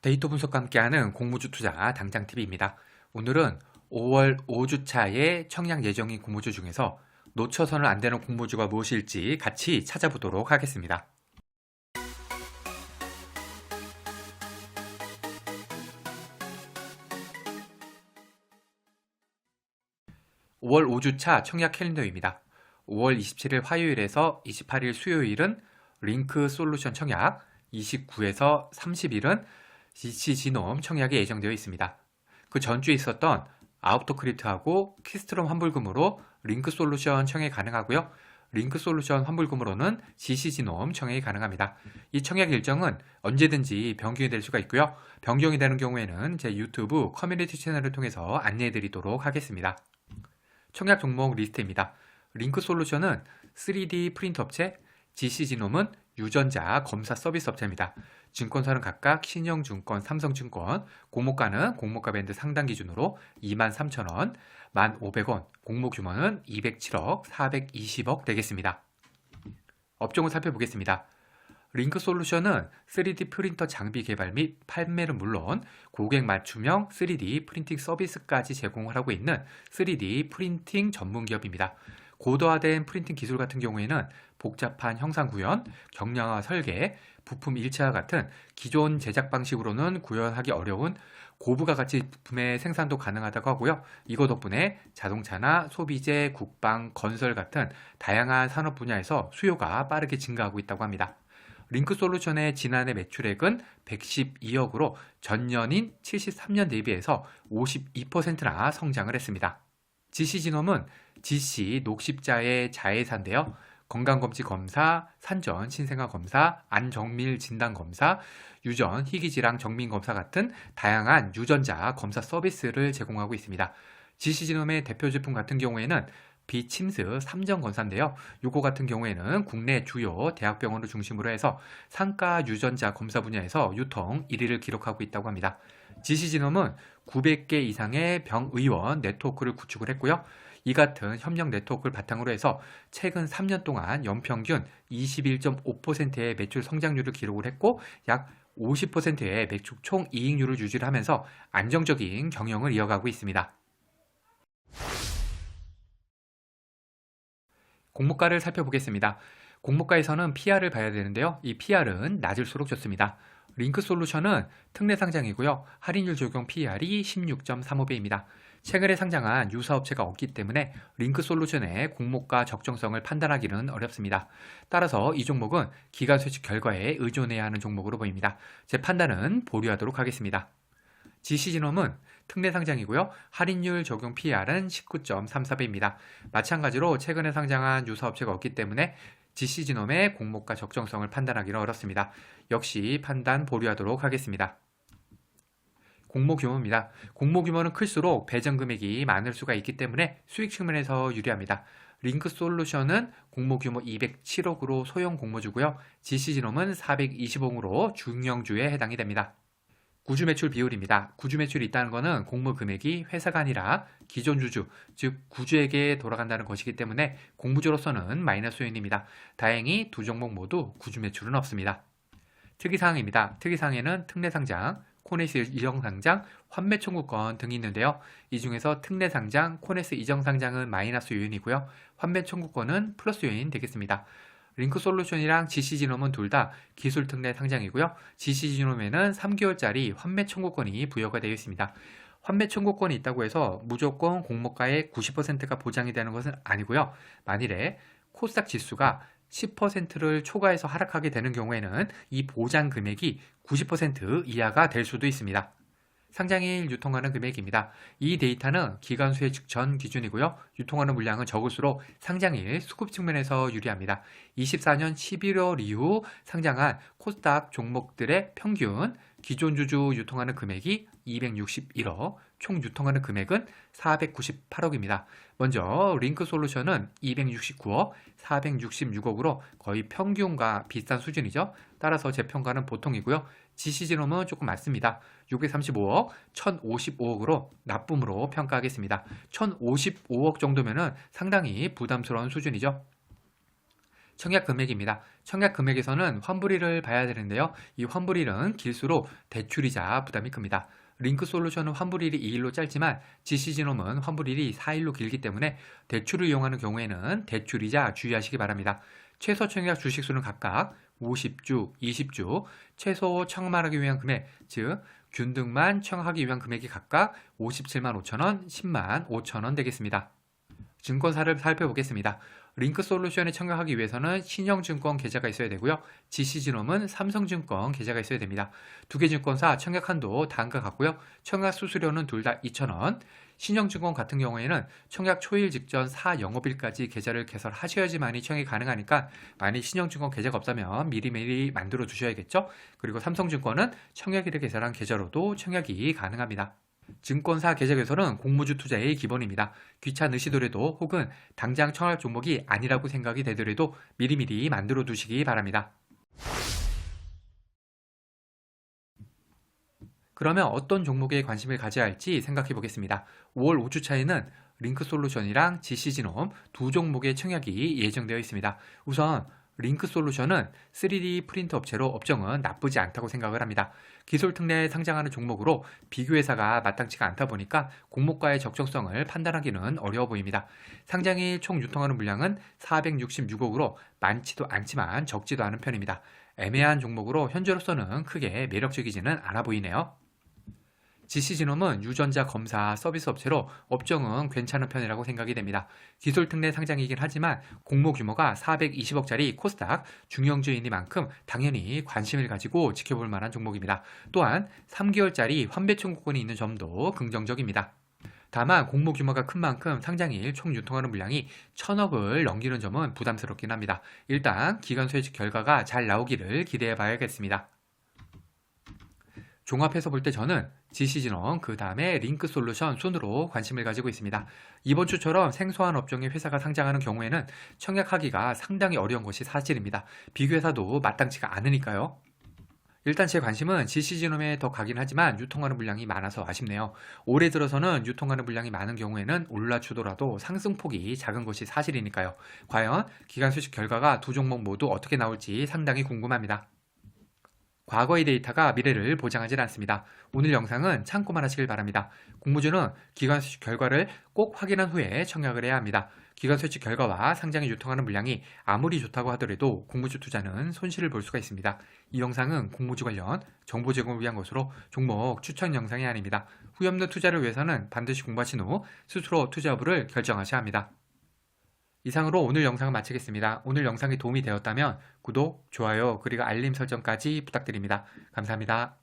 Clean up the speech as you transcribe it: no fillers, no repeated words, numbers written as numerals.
데이터 분석과 함께하는 공모주 투자 당장TV입니다. 오늘은 5월 5주차의 청약 예정인 공모주 중에서 놓쳐서는 안 되는 공모주가 무엇일지 같이 찾아보도록 하겠습니다. 5월 5주차 청약 캘린더입니다. 5월 27일 화요일에서 28일 수요일은 링크솔루션 청약, 29에서 30일은 GC지놈 청약이 예정되어 있습니다. 그 전주에 있었던 아우토크립트하고 키스트롬 환불금으로 링크솔루션 청약이 가능하고요. 링크솔루션 환불금으로는 GC지놈 청약이 가능합니다. 이 청약 일정은 언제든지 변경이 될 수가 있고요. 변경이 되는 경우에는 제 유튜브 커뮤니티 채널을 통해서 안내해 드리도록 하겠습니다. 청약 종목 리스트입니다. 링크솔루션은 3D 프린터 업체, GC지놈은 유전자 검사 서비스 업체입니다. 증권사는 각각 신영증권, 삼성증권, 공모가는 공모가 밴드 상단 기준으로 23,000원, 1,500원, 공모 규모는 207억, 420억 되겠습니다. 업종을 살펴보겠습니다. 링크솔루션은 3D 프린터 장비 개발 및 판매는 물론 고객 맞춤형 3D 프린팅 서비스까지 제공을 하고 있는 3D 프린팅 전문 기업입니다. 고도화된 프린팅 기술 같은 경우에는 복잡한 형상 구현, 경량화 설계, 부품 일체화 같은 기존 제작 방식으로는 구현하기 어려운 고부가 가치 부품의 생산도 가능하다고 하고요. 이거 덕분에 자동차나 소비재, 국방, 건설 같은 다양한 산업 분야에서 수요가 빠르게 증가하고 있다고 합니다. 링크솔루션의 지난해 매출액은 112억으로 전년인 73년 대비해서 52%나 성장을 했습니다. GC지놈은 GC 녹십자의 자회사인데요. 건강검진 검사, 산전 신생아 검사, 안정밀 진단 검사, 유전 희귀질환 정밀 검사 같은 다양한 유전자 검사 서비스를 제공하고 있습니다. GC지놈의 대표 제품 같은 경우에는 비침스 3전 검사인데요. 요거 같은 경우에는 국내 주요 대학병원을 중심으로 해서 상가 유전자 검사 분야에서 유통 1위를 기록하고 있다고 합니다. GC지놈은 900개 이상의 병의원 네트워크를 구축을 했고요. 이 같은 협력 네트워크를 바탕으로 해서 최근 3년 동안 연평균 21.5%의 매출 성장률을 기록을 했고 약 50%의 매출 총 이익률을 유지를 하면서 안정적인 경영을 이어가고 있습니다. 공모가를 살펴보겠습니다. 공모가에서는 PR을 봐야 되는데요. 이 PR은 낮을수록 좋습니다. 링크솔루션은 특례 상장이고요. 할인율 적용 PR이 16.35배입니다. 최근에 상장한 유사업체가 없기 때문에 링크솔루션의 공모가 적정성을 판단하기는 어렵습니다. 따라서 이 종목은 기관 수치 결과에 의존해야 하는 종목으로 보입니다. 제 판단은 보류하도록 하겠습니다. GC지놈은 특례 상장이고요. 할인율 적용 PR은 19.34배입니다. 마찬가지로 최근에 상장한 유사업체가 없기 때문에 GC지놈의 공모가 적정성을 판단하기는 어렵습니다. 역시 판단 보류하도록 하겠습니다. 공모 규모입니다. 공모 규모는 클수록 배정 금액이 많을 수가 있기 때문에 수익 측면에서 유리합니다. 링크솔루션은 공모 규모 207억으로 소형 공모주고요. GC지놈은 420억으로 중형주에 해당이 됩니다. 구주 매출 비율입니다. 구주 매출이 있다는 것은 공모 금액이 회사가 아니라 기존 주주, 즉 구주에게 돌아간다는 것이기 때문에 공모주로서는 마이너스 요인입니다. 다행히 두 종목 모두 구주 매출은 없습니다. 특이사항입니다. 특이사항에는 특례상장, 코네스 이정상장, 환매청구권 등이 있는데요. 이 중에서 특례상장, 코네스 이정상장은 마이너스 요인이고요. 환매청구권은 플러스 요인 되겠습니다. 링크솔루션이랑 GC지놈은 둘 다 기술특례 상장이고요. GC지놈에는 3개월짜리 환매 청구권이 부여가 되어 있습니다. 환매 청구권이 있다고 해서 무조건 공모가의 90%가 보장이 되는 것은 아니고요. 만일에 코스닥 지수가 10%를 초과해서 하락하게 되는 경우에는 이 보장 금액이 90% 이하가 될 수도 있습니다. 상장일 유통하는 금액입니다. 이 데이터는 기간 수혜 전 기준이고요. 유통하는 물량은 적을수록 상장일 수급 측면에서 유리합니다. 24년 11월 이후 상장한 코스닥 종목들의 평균 기존 주주 유통하는 금액이 261억, 총 유통하는 금액은 498억입니다. 먼저 링크솔루션은 269억, 466억으로 거의 평균과 비슷한 수준이죠. 따라서 제 평가는 보통이고요. GC지놈은 조금 많습니다. 635억, 1055억으로 나쁨으로 평가하겠습니다. 1055억 정도면은 상당히 부담스러운 수준이죠. 청약 금액입니다. 청약 금액에서는 환불일을 봐야 되는데요. 이 환불일은 길수록 대출이자 부담이 큽니다. 링크 솔루션은 환불일이 2일로 짧지만 GC진홈은 환불일이 4일로 길기 때문에 대출을 이용하는 경우에는 대출이자 주의하시기 바랍니다. 최소 청약 주식수는 각각 50주, 20주, 최소 청약하기 위한 금액, 즉 균등만 청약하기 위한 금액이 각각 57만 5천원, 10만 5천원 되겠습니다. 증권사를 살펴보겠습니다. 링크솔루션에 청약하기 위해서는 신영증권 계좌가 있어야 되고요. GC진홈은 삼성증권 계좌가 있어야 됩니다. 두 개 증권사 청약 한도 다음과 같고요. 청약 수수료는 둘 다 2,000원. 신영증권 같은 경우에는 청약 초일 직전 4영업일까지 계좌를 개설하셔야지만이 청약이 가능하니까 만약 신영증권 계좌가 없다면 미리미리 만들어 두셔야겠죠. 그리고 삼성증권은 청약일에 개설한 계좌로도 청약이 가능합니다. 증권사 계좌 개설은 공모주 투자의 기본입니다. 귀찮으시더라도 혹은 당장 청약 종목이 아니라고 생각이 되더라도 미리미리 만들어 두시기 바랍니다. 그러면 어떤 종목에 관심을 가져야 할지 생각해 보겠습니다. 5월 5주차에는 링크솔루션이랑 GC진홈 두 종목의 청약이 예정되어 있습니다. 우선 링크솔루션은 3D 프린터 업체로 업종은 나쁘지 않다고 생각을 합니다. 기술특례에 상장하는 종목으로 비교회사가 마땅치가 않다 보니까 공모가의 적정성을 판단하기는 어려워 보입니다. 상장일 총 유통하는 물량은 466억으로 많지도 않지만 적지도 않은 편입니다. 애매한 종목으로 현재로서는 크게 매력적이지는 않아 보이네요. GC진홈은 유전자 검사 서비스 업체로 업종은 괜찮은 편이라고 생각이 됩니다. 기술특례 상장이긴 하지만 공모 규모가 420억짜리 코스닥 중형주이니만큼 당연히 관심을 가지고 지켜볼 만한 종목입니다. 또한 3개월짜리 환배 청구권이 있는 점도 긍정적입니다. 다만 공모 규모가 큰 만큼 상장일 총 유통하는 물량이 1,000억을 넘기는 점은 부담스럽긴 합니다. 일단 기관 소유직 결과가 잘 나오기를 기대해 봐야겠습니다. 종합해서 볼 때 저는 GC진홈 그 다음에 링크솔루션 순으로 관심을 가지고 있습니다. 이번 주처럼 생소한 업종의 회사가 상장하는 경우에는 청약하기가 상당히 어려운 것이 사실입니다. 비교회사도 마땅치가 않으니까요. 일단 제 관심은 GC진홈에 더 가긴 하지만 유통하는 물량이 많아서 아쉽네요. 올해 들어서는 유통하는 물량이 많은 경우에는 올라주더라도 상승폭이 작은 것이 사실이니까요. 과연 기관 수식 결과가 두 종목 모두 어떻게 나올지 상당히 궁금합니다. 과거의 데이터가 미래를 보장하지 않습니다. 오늘 영상은 참고만 하시길 바랍니다. 공모주는 기관 수식 결과를 꼭 확인한 후에 청약을 해야 합니다. 기관 수식 결과와 상장에 유통하는 물량이 아무리 좋다고 하더라도 공모주 투자는 손실을 볼 수가 있습니다. 이 영상은 공모주 관련 정보 제공을 위한 것으로 종목 추천 영상이 아닙니다. 후회 없는 투자를 위해서는 반드시 공부하신 후 스스로 투자 여부를 결정하셔야 합니다. 이상으로 오늘 영상을 마치겠습니다. 오늘 영상이 도움이 되었다면 구독, 좋아요, 그리고 알림 설정까지 부탁드립니다. 감사합니다.